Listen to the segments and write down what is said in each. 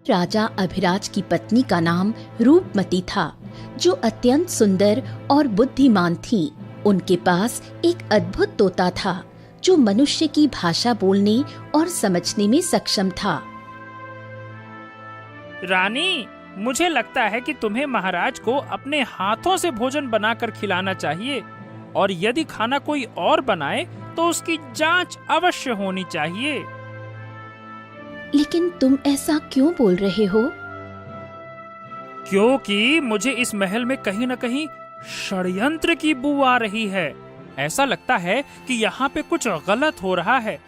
राजा अभिराज की पत्नी का नाम रूपमती था, जो अत्यंत सुंदर और बुद्धिमान थी। उनके पास एक अद्भुत तोता था, जो मनुष्य की भाषा बोलने और समझने में सक्षम था। रानी, मुझे लगता है कि तुम्हें महाराज को अपने हाथों से भोजन बनाकर खिलाना चाहिए, और यदि खाना कोई और बनाए तो उसकी जांच अवश्य होनी चाहिए। लेकिन तुम ऐसा क्यों बोल रहे हो? क्योंकि मुझे इस महल में कहीं न कहीं षड्यंत्र की बू आ रही है। ऐसा लगता है कि यहाँ पे कुछ गलत हो रहा है,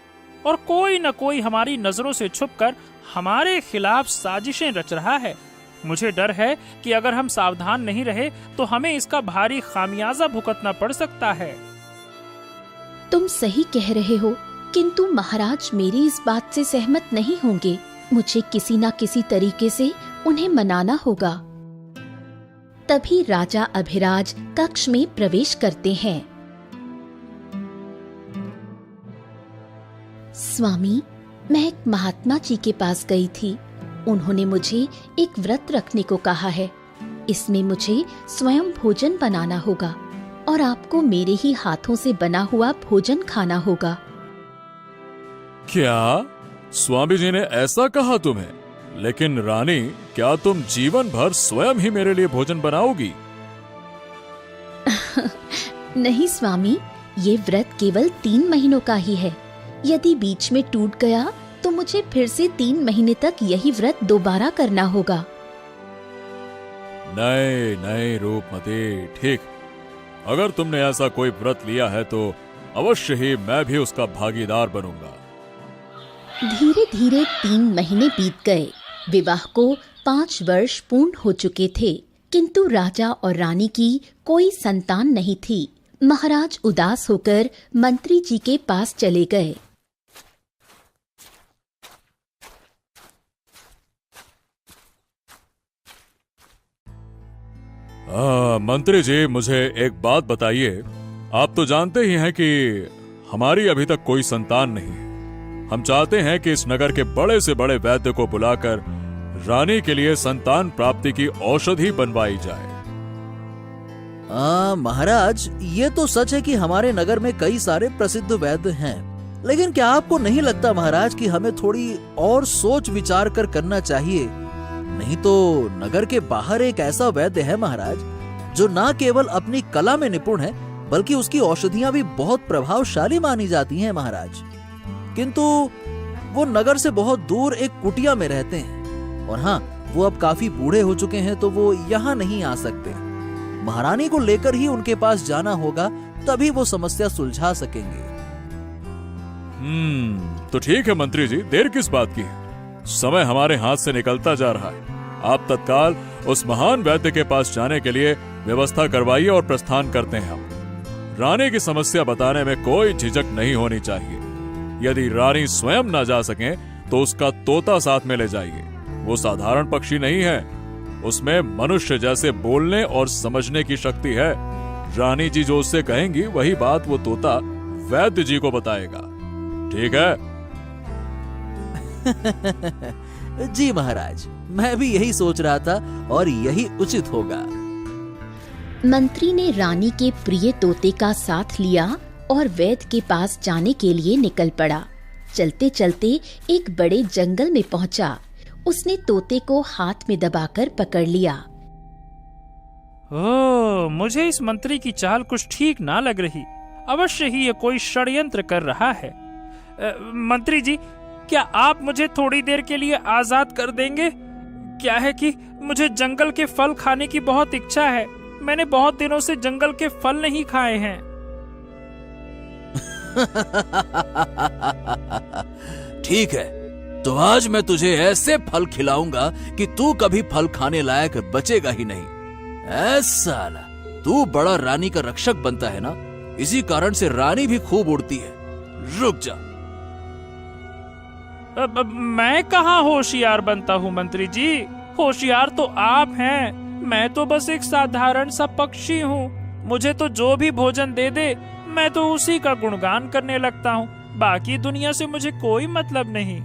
और कोई न कोई हमारी नजरों से छुपकर हमारे खिलाफ साजिशें रच रहा है। मुझे डर है कि अगर हम सावधान नहीं रहे तो हमें इसका भारी खामियाजा भुगतना पड़ सकता है। तुम सही कह रहे हो, किंतु महाराज मेरी इस बात से सहमत नहीं होंगे। मुझे किसी न किसी तरीके से उन्हें मनाना होगा। तभी राजा अभिराज कक्ष में प्रवेश करते हैं। स्वामी, मैं एक महात्मा जी के पास गई थी। उन्होंने मुझे एक व्रत रखने को कहा है। इसमें मुझे स्वयं भोजन बनाना होगा और आपको मेरे ही हाथों से बना हुआ भोजन खाना होगा। क्या स्वामी जी ने ऐसा कहा तुम्हें? लेकिन रानी, क्या तुम जीवन भर स्वयं ही मेरे लिए भोजन बनाओगी? नहीं स्वामी, ये व्रत केवल 3 महीनों का ही है। यदि बीच में टूट गया तो मुझे फिर से 3 महीने तक यही व्रत दोबारा करना होगा। नहीं नहीं रूपमती, ठीक। अगर तुमने ऐसा कोई व्रत लिया है तो अवश्य ही मैं भी उसका भागीदार बनूंगा। धीरे धीरे 3 महीने बीत गए। विवाह को 5 वर्ष पूर्ण हो चुके थे, किंतु राजा और रानी की कोई संतान नहीं थी। महाराज उदास होकर मंत्री जी के पास चले गए। मंत्री जी, मुझे एक बात बताइए। आप तो जानते ही हैं कि हमारी अभी तक कोई संतान नहीं है। हम चाहते हैं कि इस नगर के बड़े से बड़े वैद्य को बुलाकर रानी के लिए संतान प्राप्ति की औषधि बनवाई जाए। महाराज, ये तो सच है कि हमारे नगर में कई सारे प्रसिद्ध वैद्य हैं, लेकिन क्या आपको नहीं लगता महाराज कि हमें थोड़ी और सोच विचार कर करना चाहिए? नहीं तो नगर के बाहर एक ऐसा वैद्य है महाराज, जो न केवल अपनी कला में निपुण है, बल्कि उसकी औषधियां भी बहुत प्रभावशाली मानी जाती हैं महाराज। किंतु वो नगर से बहुत दूर एक कुटिया में रहते हैं, और हाँ, वो अब काफी बूढ़े हो चुके हैं, तो वो यहाँ नहीं आ सकते। महारानी को लेकर ही उनके पास जाना होगा, तभी वो समस्या सुलझा सकेंगे। तो ठीक है मंत्री जी, देर किस बात की है? समय हमारे हाथ से निकलता जा रहा है। आप तत्काल उस महान वैद्य के पास जाने के लिए व्यवस्था करवाइए और प्रस्थान करते हैं हम। रानी की समस्या बताने में कोई झिझक नहीं होनी चाहिए। यदि रानी स्वयं ना जा सके तो उसका तोता साथ में ले जाइए। वो साधारण पक्षी नहीं है, उसमें मनुष्य जैसे बोलने और समझने की शक्ति है। रानी जी जो उससे कहेंगी वही बात वो तोता वैद्य जी को बताएगा। ठीक है? जी महाराज, मैं भी यही सोच रहा था और यही उचित होगा। मंत्री ने रानी के प्रिय तोते का साथ लिया और वैद्य के पास जाने के लिए निकल पड़ा। चलते चलते एक बड़े जंगल में पहुंचा। उसने तोते को हाथ में दबाकर पकड़ लिया। मुझे इस मंत्री की चाल कुछ ठीक ना लग रही। अवश्य ही ये कोई षड्यंत्र कर रहा है। मंत्री जी, क्या आप मुझे थोड़ी देर के लिए आजाद कर देंगे? क्या है कि मुझे जंगल के फल खाने की बहुत इच्छा है। मैंने बहुत दिनों से जंगल के फल नहीं खाए हैं। ठीक है, तो आज मैं तुझे ऐसे फल खिलाऊंगा कि तू कभी फल खाने लायक बचेगा ही नहीं। ऐसा तू बड़ा रानी का रक्षक बनता है ना, इसी कारण से रानी भी खूब उड़ती है। रुक जा। मैं कहाँ होशियार बनता हूँ मंत्री जी, होशियार तो आप हैं। मैं तो बस एक साधारण सा पक्षी हूँ। मुझे तो जो भी भोजन दे दे मैं तो उसी का गुणगान करने लगता हूँ। बाकी दुनिया से मुझे कोई मतलब नहीं।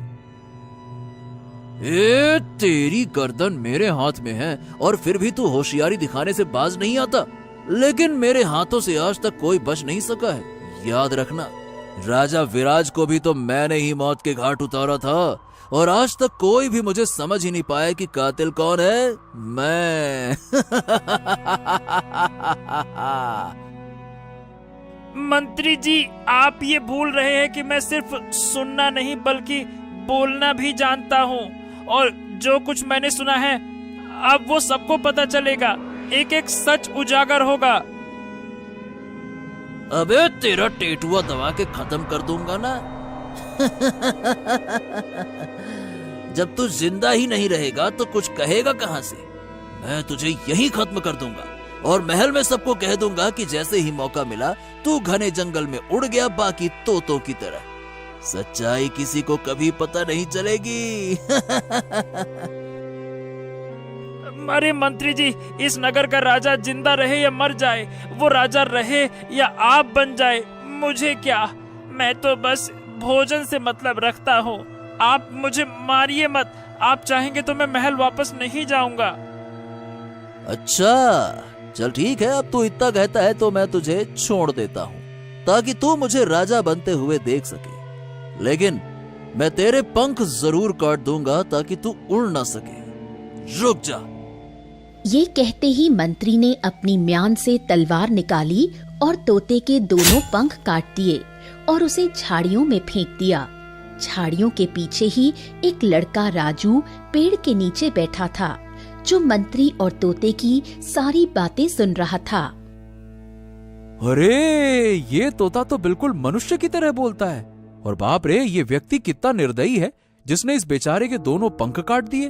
ए, तेरी गर्दन मेरे हाथ में है और फिर भी तू होशियारी दिखाने से बाज नहीं आता। लेकिन मेरे हाथों से आज तक कोई बच नहीं सका है। याद रखना, राजा विराज को भी तो मैंने ही मौत के घाट उतारा था और आज तक कोई भी मुझे समझ ही नहीं पाया कि कातिल कौन है। मैं मंत्री जी, आप ये भूल रहे हैं कि मैं सिर्फ सुनना नहीं बल्कि बोलना भी जानता हूँ, और जो कुछ मैंने सुना है अब वो सबको पता चलेगा। एक एक सच उजागर होगा। अबे तेरा टेटुआ दबा के खत्म कर दूंगा ना। जब तू जिंदा ही नहीं रहेगा तो कुछ कहेगा कहां से। मैं तुझे यहीं खत्म कर दूंगा और महल में सबको कह दूंगा कि जैसे ही मौका मिला तू घने जंगल में उड़ गया, बाकी तोतों की तरह। सच्चाई किसी को कभी पता नहीं चलेगी। अरे मंत्री जी, इस नगर का राजा जिंदा रहे या मर जाए, वो राजा रहे या आप बन जाए, मुझे क्या। मैं तो बस भोजन से मतलब रखता हूँ। आप मुझे मारिए मत। आप चाहेंगे तो मैं महल वापस नहीं जाऊंगा। अच्छा चल ठीक है, अब तू इतना कहता है तो मैं तुझे छोड़ देता हूँ ताकि तू मुझे राजा बनते हुए देख सके। लेकिन मैं तेरे पंख जरूर काट दूंगा ताकि तू उड़ ना सके। रुक जा। ये कहते ही मंत्री ने अपनी म्यान से तलवार निकाली और तोते के दोनों पंख काट दिए और उसे झाड़ियों में फेंक दिया। झाड़ियों के पीछे ही एक लड़का राजू पेड़ के नीचे बैठा था, जो मंत्री और तोते की सारी बातें सुन रहा था। अरे ये तोता तो बिल्कुल मनुष्य की तरह बोलता है, और बाप रे, ये व्यक्ति कितना निर्दयी है जिसने इस बेचारे के दोनों पंख काट दिए।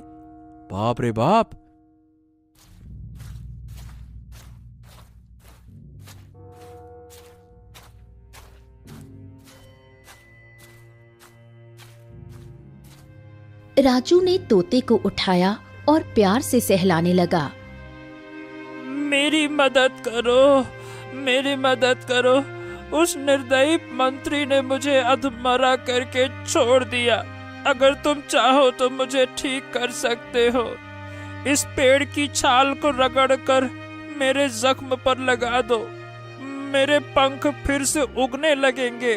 बाप रे बाप। राजू ने तोते को उठाया और प्यार से सहलाने लगा। मेरी मदद करो, मेरी मदद करो। उस निर्दयी मंत्री ने मुझे अधमरा करके छोड़ दिया। अगर तुम चाहो तो मुझे ठीक कर सकते हो। इस पेड़ की छाल को रगड़कर मेरे जख्म पर लगा दो, मेरे पंख फिर से उगने लगेंगे।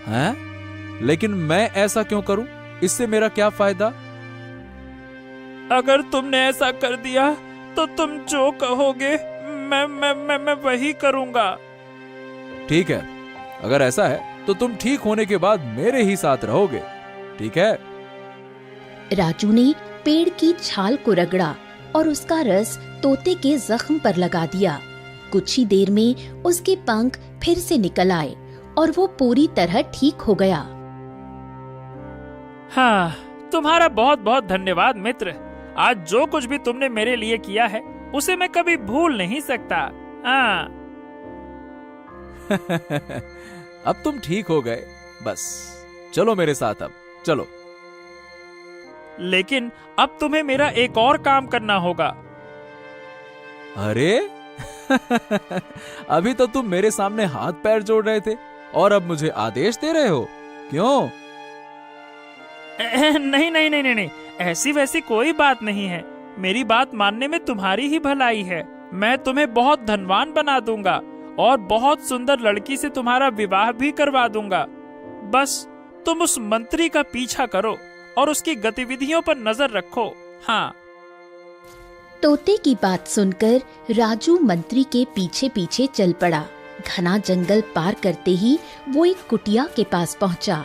हैं? लेकिन मैं ऐसा क्यों करूं? इससे मेरा क्या फायदा? अगर तुमने ऐसा कर दिया तो तुम जो कहोगे मैं वही करूंगा। ठीक है, अगर ऐसा है तो तुम ठीक होने के बाद मेरे ही साथ रहोगे, ठीक है? राजू ने पेड़ की छाल को रगड़ा और उसका रस तोते के जख्म पर लगा दिया। कुछ ही देर में उसके पंख फिर से निकल आए और वो पूरी तरह ठीक हो गया। हाँ, तुम्हारा बहुत बहुत धन्यवाद मित्र। आज जो कुछ भी तुमने मेरे लिए किया है उसे मैं कभी भूल नहीं सकता। हाँ। अब तुम ठीक हो गए, बस चलो मेरे साथ, अब चलो। लेकिन अब तुम्हें मेरा एक और काम करना होगा। अरे अभी तो तुम मेरे सामने हाथ पैर जोड़ रहे थे और अब मुझे आदेश दे रहे हो, क्यों? नहीं नहीं नहीं नहीं नहीं, ऐसी वैसी कोई बात नहीं है। मेरी बात मानने में तुम्हारी ही भलाई है। मैं तुम्हें बहुत धनवान बना दूंगा और बहुत सुंदर लड़की से तुम्हारा विवाह भी करवा दूंगा। बस तुम उस मंत्री का पीछा करो और उसकी गतिविधियों पर नजर रखो। हाँ। तोते की बात सुनकर राजू मंत्री के पीछे पीछे चल पड़ा। घना जंगल पार करते ही वो एक कुटिया के पास पहुंचा।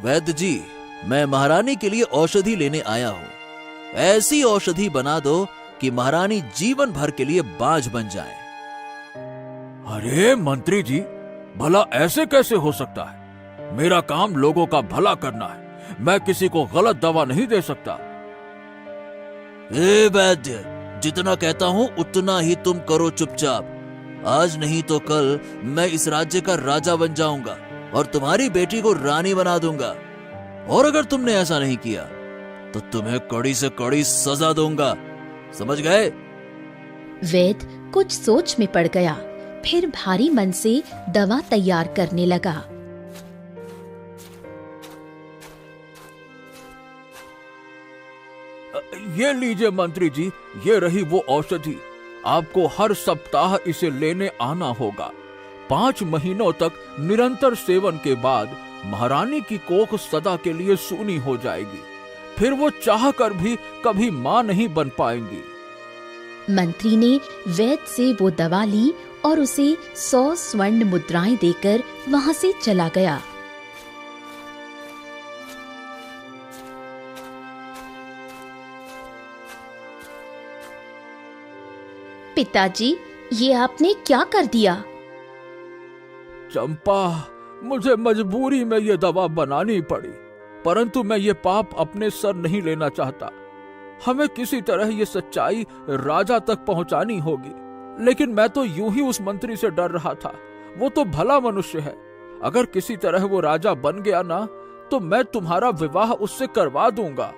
वैद्य जी, मैं महारानी के लिए औषधि लेने आया हूँ। ऐसी औषधि बना दो कि महारानी जीवन भर के लिए बाज बन जाए। अरे मंत्री जी, भला ऐसे कैसे हो सकता है? मेरा काम लोगों का भला करना है, मैं किसी को गलत दवा नहीं दे सकता। ए वैद्य, जितना कहता हूँ उतना ही तुम करो चुपचाप। आज नहीं तो कल मैं इस राज्य का राजा बन जाऊंगा और तुम्हारी बेटी को रानी बना दूंगा। और अगर तुमने ऐसा नहीं किया तो तुम्हें कड़ी से कड़ी सजा दूंगा, समझ गए? वैद्य कुछ सोच में पड़ गया, फिर भारी मन से दवा तैयार करने लगा। ये लीजिए मंत्री जी, ये रही वो औषधि। आपको हर सप्ताह इसे लेने आना होगा। 5 महीनों तक निरंतर सेवन के बाद महारानी की कोख सदा के लिए सूनी हो जाएगी। फिर वो चाहकर भी कभी मां नहीं बन पाएंगी। मंत्री ने वैद्य से वो दवा ली और उसे 100 स्वर्ण मुद्राएं देकर वहां से चला गया। पिताजी, ये आपने क्या कर दिया? चंपा, मुझे मजबूरी में ये दवा बनानी पड़ी, परंतु मैं ये पाप अपने सर नहीं लेना चाहता। हमें किसी तरह ये सच्चाई राजा तक पहुंचानी होगी। लेकिन मैं तो यूं ही उस मंत्री से डर रहा था। वो तो भला मनुष्य है। अगर किसी तरह वो राजा बन गया ना, तो मैं तुम्हारा विवाह उससे करवा दूंगा।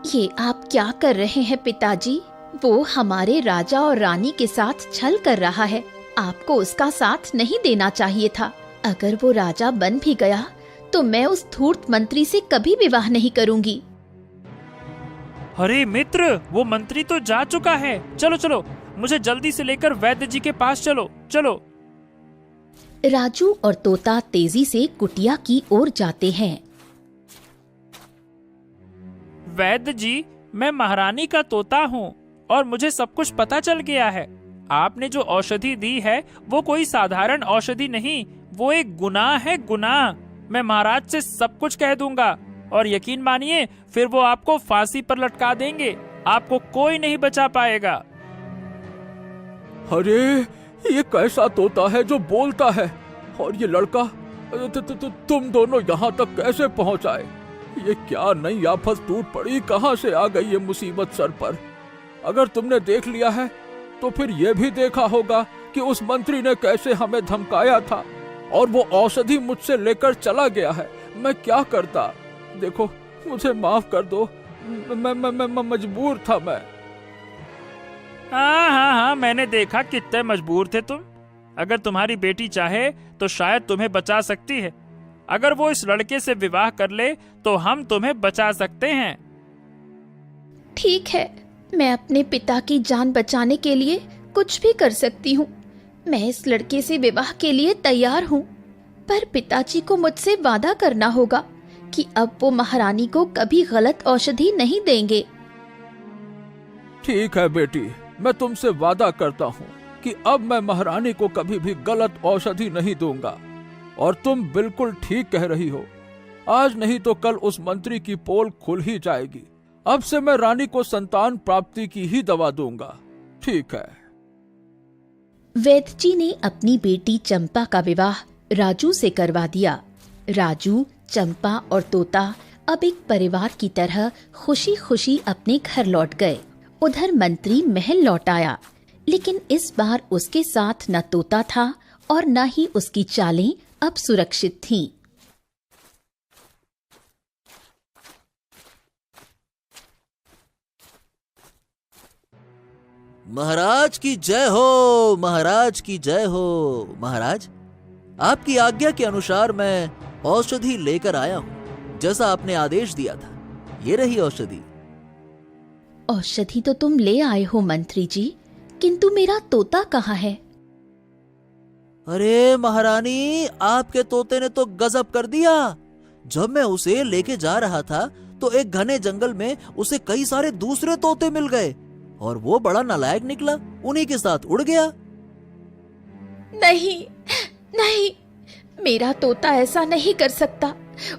ये आप क्या कर रहे हैं पिताजी? वो हमारे राजा और रानी के साथ छल कर रहा है। आपको उसका साथ नहीं देना चाहिए था। अगर वो राजा बन भी गया तो मैं उस धूर्त मंत्री से कभी विवाह नहीं करूंगी। अरे मित्र, वो मंत्री तो जा चुका है। चलो चलो, मुझे जल्दी से लेकर वैद्य जी के पास चलो। चलो। राजू और तोता तेजी से कुटिया की ओर जाते हैं। वैद्य जी, मैं महारानी का तोता हूँ और मुझे सब कुछ पता चल गया है। आपने जो औषधि दी है वो कोई साधारण औषधि नहीं, वो एक गुनाह है, गुनाह। मैं महाराज से सब कुछ कह दूंगा और यकीन मानिए फिर वो आपको फांसी पर लटका देंगे। आपको कोई नहीं बचा पाएगा। अरे, ये कैसा तोता है जो बोलता है? और ये लड़का तुम दोनों यहाँ तक कैसे पहुँच आए? ये क्या नई आफत टूट पड़ी? कहाँ से आ गई ये मुसीबत सर पर? अगर तुमने देख लिया है तो फिर ये भी देखा होगा कि उस मंत्री ने कैसे हमें धमकाया था और वो औषधि मुझसे लेकर चला गया है। मैं क्या करता? देखो, मुझे माफ कर दो। मैं मजबूर था। मैं हाँ, मैंने देखा कितने मजबूर थे तुम। अगर तुम्हारी बेटी चाहे तो शायद तुम्हें बचा सकती है। अगर वो इस लड़के से विवाह कर ले तो हम तुम्हें बचा सकते हैं। ठीक है, मैं अपने पिता की जान बचाने के लिए कुछ भी कर सकती हूँ। मैं इस लड़के से विवाह के लिए तैयार हूँ, पर पिताजी को मुझसे वादा करना होगा कि अब वो महारानी को कभी गलत औषधि नहीं देंगे। ठीक है बेटी, मैं तुमसे वादा करता हूँ कि अब मैं महारानी को कभी भी गलत औषधि नहीं दूंगा। और तुम बिल्कुल ठीक कह रही हो। आज नहीं तो कल उस मंत्री की पोल खुल ही जाएगी। अब से मैं रानी को संतान प्राप्ति की ही दवा दूंगा। ठीक है। वैद्य जी ने अपनी बेटी चंपा का विवाह राजू से करवा दिया। राजू, चंपा और तोता अब एक परिवार की तरह खुशी खुशी अपने घर लौट गए। उधर मंत्री महल लौट आया, लेकिन इस बार उसके साथ न तोता था और न ही उसकी चालें अब सुरक्षित थीं। महाराज की जय हो, महाराज की जय हो। महाराज, आपकी आज्ञा के अनुसार मैं औषधि लेकर आया हूँ, जैसा आपने आदेश दिया था। ये रही औषधि। औषधि तो तुम ले आए हो मंत्री जी, किंतु मेरा तोता कहाँ है? अरे महारानी, आपके तोते ने तो गजब कर दिया। जब मैं उसे लेके जा रहा था तो एक घने जंगल में उसे कई सारे दूसरे तोते मिल गए और वो बड़ा नालायक निकला, उन्हीं के साथ उड़ गया। नहीं नहीं, मेरा तोता ऐसा नहीं कर सकता।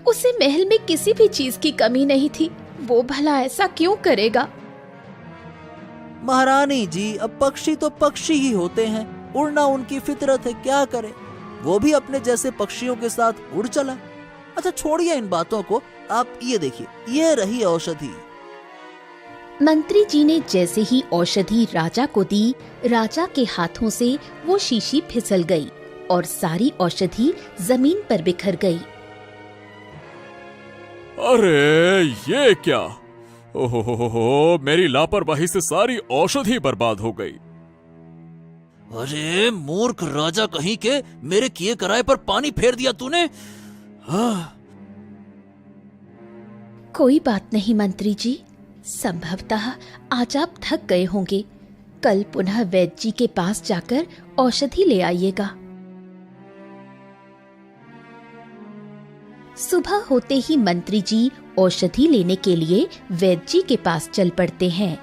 उसे महल में किसी भी चीज की कमी नहीं थी। वो भला ऐसा क्यों करेगा? महारानी जी, अब पक्षी तो पक्षी ही होते हैं, उड़ना उनकी फितरत है, क्या करे। वो भी अपने जैसे पक्षियों के साथ उड़ चला। अच्छा छोड़िए इन बातों को, आप ये देखिए, ये रही औषधि। मंत्री जी ने जैसे ही औषधि राजा को दी, राजा के हाथों से वो शीशी फिसल गई और सारी औषधि जमीन पर बिखर गई। अरे ये क्या? ओहो, मेरी लापरवाही से सारी औषधि बर्बाद हो गई। अरे मूर्ख राजा कहीं के, मेरे किए कराए पर पानी फेर दिया तूने। कोई बात नहीं मंत्री जी, संभवतः आज आप थक गए होंगे। कल पुनः वैद्य जी के पास जाकर औषधि ले आइएगा। सुबह होते ही मंत्री जी औषधि लेने के लिए वैद्य जी के पास चल पड़ते हैं।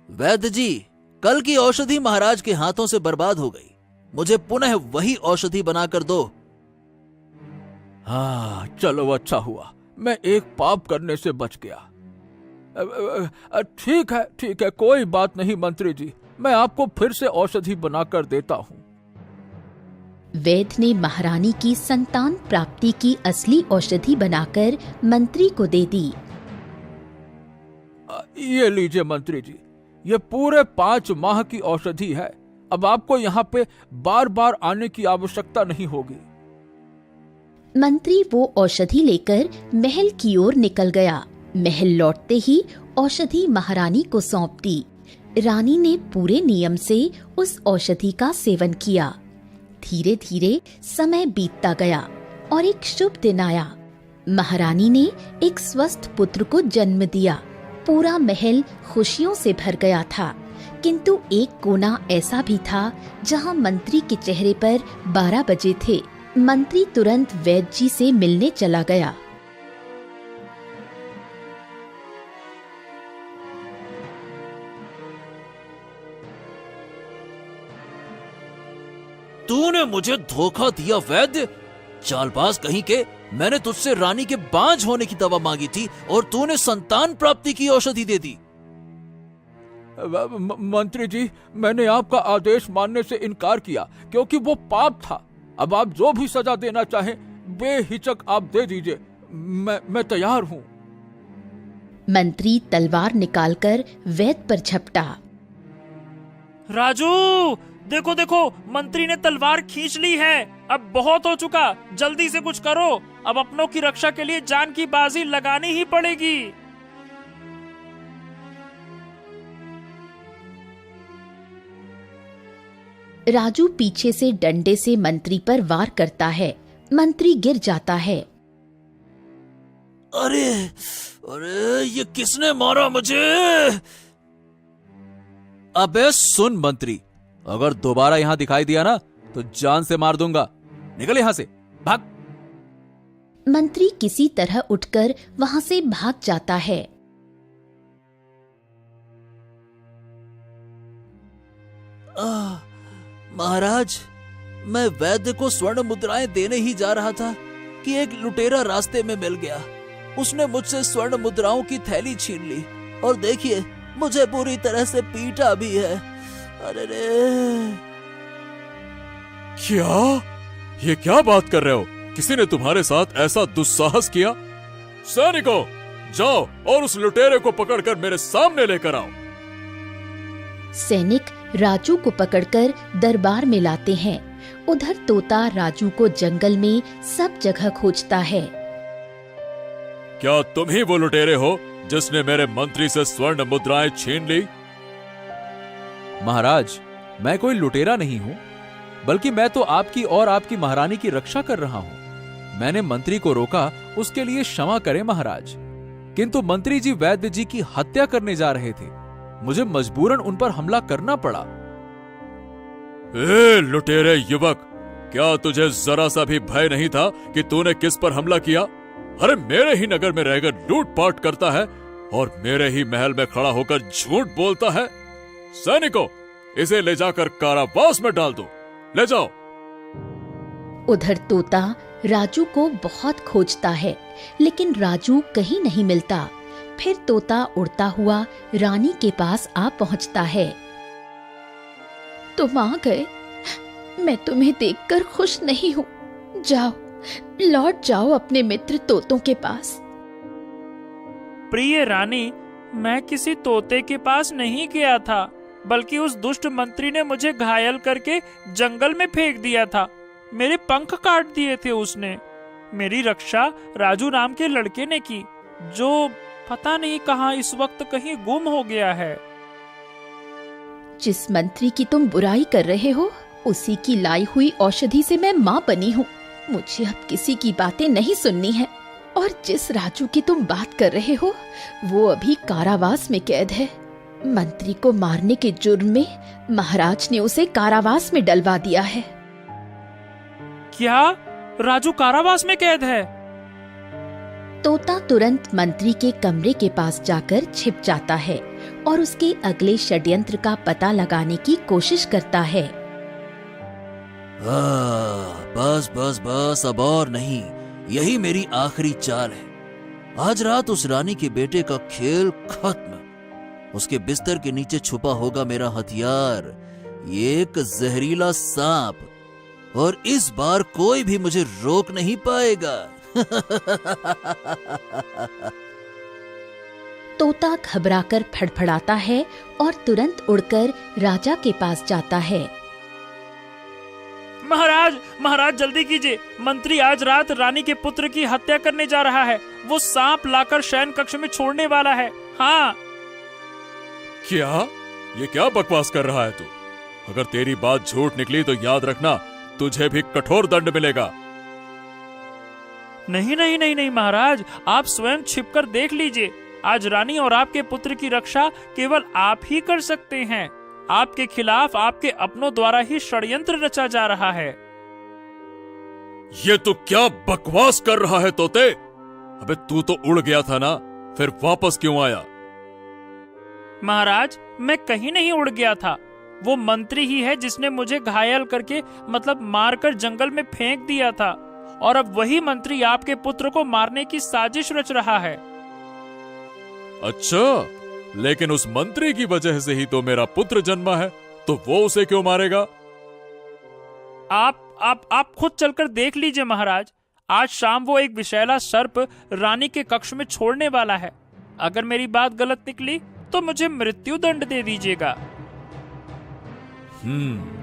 वैद्य जी, कल की औषधि महाराज के हाथों से बर्बाद हो गई। मुझे पुनः वही औषधि बनाकर दो। हाँ, चलो अच्छा हुआ, मैं एक पाप करने से बच गया। ठीक है, कोई बात नहीं मंत्री जी, मैं आपको फिर से औषधि बनाकर देता हूँ। वैद्य ने महारानी की संतान प्राप्ति की असली औषधि बनाकर मंत्री को दे दी। ये लीजिए मंत्री जी, ये पूरे 5 माह की औषधि है। अब आपको यहाँ पे बार बार आने की आवश्यकता नहीं होगी। मंत्री वो औषधि लेकर महल की ओर निकल गया। महल लौटते ही औषधि महारानी को सौंप दी। रानी ने पूरे नियम से उस औषधि का सेवन किया। धीरे धीरे समय बीतता गया और एक शुभ दिन आया। महारानी ने एक स्वस्थ पुत्र को जन्म दिया। पूरा महल खुशियों से भर गया था, किंतु एक कोना ऐसा भी था जहां मंत्री के चेहरे पर 12 बजे थे। मंत्री तुरंत वैद्य जी से मिलने चला गया। तूने मुझे धोखा दिया वैद्य, चालबाज कहीं के। मैंने तुझसे रानी के बांझ होने की दवा मांगी थी और तूने संतान प्राप्ति की औषधि दे दी। मंत्री जी, मैंने आपका आदेश मानने से इनकार किया क्योंकि वो पाप था। अब आप जो भी सजा देना चाहें बेहिचक आप दे दीजिए, मैं तैयार हूँ। मंत्री तलवार निकालकर वैद्य पर झपटा। राजू, देखो देखो, मंत्री ने तलवार खींच ली है। अब बहुत हो चुका, जल्दी से कुछ करो। अब अपनों की रक्षा के लिए जान की बाजी लगानी ही पड़ेगी। राजू पीछे से डंडे से मंत्री पर वार करता है। मंत्री गिर जाता है। अरे अरे, ये किसने मारा मुझे? अबे सुन मंत्री, अगर दोबारा यहाँ दिखाई दिया ना तो जान से मार दूंगा। निकल यहाँ से, भाग। मंत्री किसी तरह उठकर वहां से भाग जाता है। महाराज, मैं वैद्य को स्वर्ण मुद्राएं देने ही जा रहा था कि एक लुटेरा रास्ते में मिल गया। उसने मुझसे स्वर्ण मुद्राओं की थैली छीन ली और देखिए, मुझे बुरी तरह से पीटा भी है। अरे रे! क्या? ये क्या बात कर रहे हो? किसी ने तुम्हारे साथ ऐसा दुस्साहस किया? सैनिकों, जाओ और उस लुटेरे को पकड़कर मेरे सामने लेकर आओ। सैनिक राजू को पकड़कर दरबार में लाते हैं। उधर तोता राजू को जंगल में सब जगह खोजता है। क्या तुम ही वो लुटेरे हो जिसने मेरे मंत्री से स्वर्ण मुद्राएं छीन ली? महाराज, मैं कोई लुटेरा नहीं हूँ, बल्कि मैं तो आपकी और आपकी महारानी की रक्षा कर रहा हूँ। मैंने मंत्री को रोका, उसके लिए क्षमा करें महाराज। किंतु मंत्री जी वैद्य जी की हत्या करने जा रहे थे, मुझे मजबूरन उन पर हमला करना पड़ा। ए लुटेरे युवक, क्या तुझे जरा सा भी भय नहीं था कि तूने किस पर हमला किया? अरे मेरे ही नगर में रहकर लूटपाट करता है और मेरे ही महल में खड़ा होकर झूठ बोलता है। सैनिकों, इसे ले जाकर कारावास में डाल दो। ले जाओ। उधर तोता राजू को बहुत खोजता है, लेकिन राजू कहीं नहीं मिलता। फिर तोता उड़ता हुआ रानी के पास आ पहुंचता है। तुम आ गए, मैं तुम्हें देखकर खुश नहीं हूँ। जाओ, लौट जाओ अपने मित्र तोतों के पास। प्रिय रानी, मैं किसी तोते के पास नहीं गया था, बल्कि उस दुष्ट मंत्री ने मुझे घायल करके जंगल में फेंक दिया था। मेरे पंख काट दिए थे उसने। मेरी रक्षा राजू नाम के लड़के ने की, जो पता नहीं कहाँ इस वक्त कहीं गुम हो गया है। जिस मंत्री की तुम बुराई कर रहे हो, उसी की लाई हुई औषधि से मैं माँ बनी हूँ। मुझे अब किसी की बातें नहीं सुननी है। और जिस राजू की तुम बात कर रहे हो, वो अभी कारावास में कैद है। मंत्री को मारने के जुर्म में महाराज ने उसे कारावास में डलवा दिया है। क्या राजू कारावास में कैद है? तोता तुरंत मंत्री के कमरे के पास जाकर छिप जाता है और उसके अगले षड्यंत्र का पता लगाने की कोशिश करता है। बस बस बस, अब और नहीं, यही मेरी आखिरी चाल है। आज रात उस रानी के बेटे का खेल खत्म। उसके बिस्तर के नीचे छुपा होगा मेरा हथियार, एक जहरीला सांप, और इस बार कोई भी मुझे रोक नहीं पाएगा। तोता घबराकर फड़फड़ाता है और तुरंत उड़कर राजा के पास जाता है। महाराज, महाराज जल्दी कीजिए, मंत्री आज रात रानी के पुत्र की हत्या करने जा रहा है। वो सांप लाकर शयन कक्ष में छोड़ने वाला है। हाँ। क्या? ये क्या बकवास कर रहा है तू? अगर तेरी बात झूठ निकली तो याद रखना, तुझे भी कठोर दंड मिलेगा। नहीं नहीं नहीं नहीं महाराज, आप स्वयं छिपकर देख लीजिए। आज रानी और आपके पुत्र की रक्षा केवल आप ही कर सकते हैं। आपके खिलाफ आपके अपनों द्वारा ही षड्यंत्र रचा जा रहा है। ये तो क्या बकवास कर रहा है तोते? अबे तू तो उड़ गया था ना, फिर वापस क्यों आया? महाराज, मैं कहीं नहीं उड़ गया था। वो मंत्री ही है जिसने मुझे घायल करके, मतलब मारकर जंगल में फेंक दिया था, और अब वही मंत्री आपके पुत्र को मारने की साजिश रच रहा है। अच्छा, लेकिन उस मंत्री की वजह से ही तो मेरा पुत्र जन्मा है, तो वो उसे क्यों मारेगा? आप खुद चलकर देख लीजिए महाराज। आज शाम वो एक विषैला सर्प रानी के कक्ष में छोड़ने वाला है। अगर मेरी बात गलत निकली तो मुझे मृत्यु दंड दे दीजिएगा।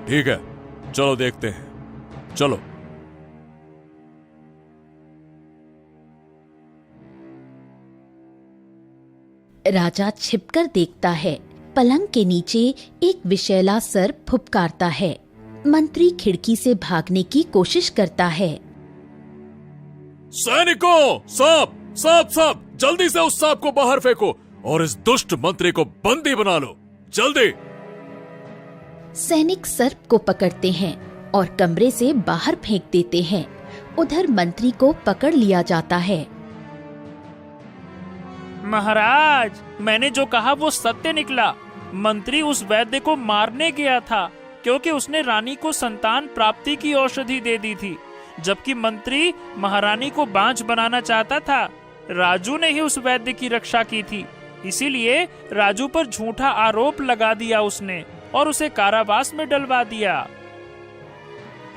ठीक है, चलो देखते हैं, चलो। राजा छिपकर देखता है। पलंग के नीचे एक विषैला सर्प फुफकारता है। मंत्री खिड़की से भागने की कोशिश करता है। सैनिकों, सांप सांप सांप, जल्दी से उस सांप को बाहर फेंको और इस दुष्ट मंत्री को बंदी बना लो, जल्दी। सैनिक सर्प को पकड़ते हैं और कमरे से बाहर फेंक देते हैं। उधर मंत्री को पकड़ लिया जाता है। महाराज, मैंने जो कहा वो सत्य निकला। मंत्री उस वैद्य को मारने गया था क्योंकि उसने रानी को संतान प्राप्ति की औषधि दे दी थी, जबकि मंत्री महारानी को बांझ बनाना चाहता था। राजू ने ही उस वैद्य की रक्षा की थी, इसीलिए राजू पर झूठा आरोप लगा दिया उसने और उसे कारावास में डलवा दिया।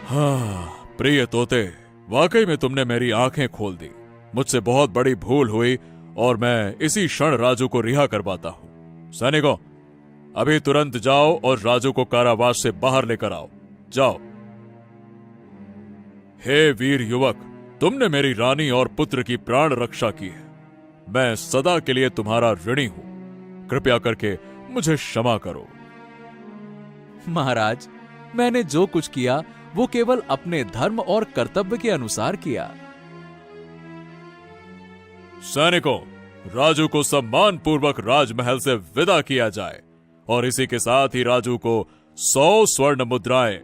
हाँ प्रिय तोते, वाकई में तुमने मेरी आंखें खोल दी। मुझसे बहुत बड़ी भूल हुई और मैं इसी क्षण राजू को रिहा करवाता हूँ। सैनिकों, अभी तुरंत जाओ और राजू को कारावास से बाहर लेकर आओ, जाओ। हे वीर युवक, तुमने मेरी रानी और पुत्र की प्राण रक्षा की है। मैं सदा के लिए तुम्हारा ऋणी हूं। कृपया करके मुझे क्षमा करो। महाराज, मैंने जो कुछ किया वो केवल अपने धर्म और कर्तव्य के अनुसार किया। सैनिकों, राजू को सम्मान पूर्वक राजमहल से विदा किया जाए और इसी के साथ ही राजू को 100 स्वर्ण मुद्राएं,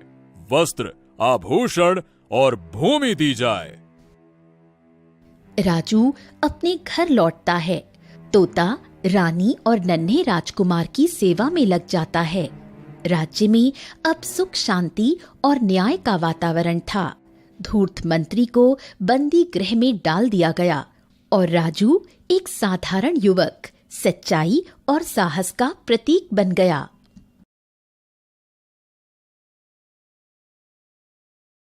वस्त्र, आभूषण और भूमि दी जाए। राजू अपने घर लौटता है। तोता रानी और नन्हे राजकुमार की सेवा में लग जाता है। राज्य में अब सुख शांति और न्याय का वातावरण था। धूर्त मंत्री को बंदी गृह में डाल दिया गया और राजू एक साधारण युवक, सच्चाई और साहस का प्रतीक बन गया।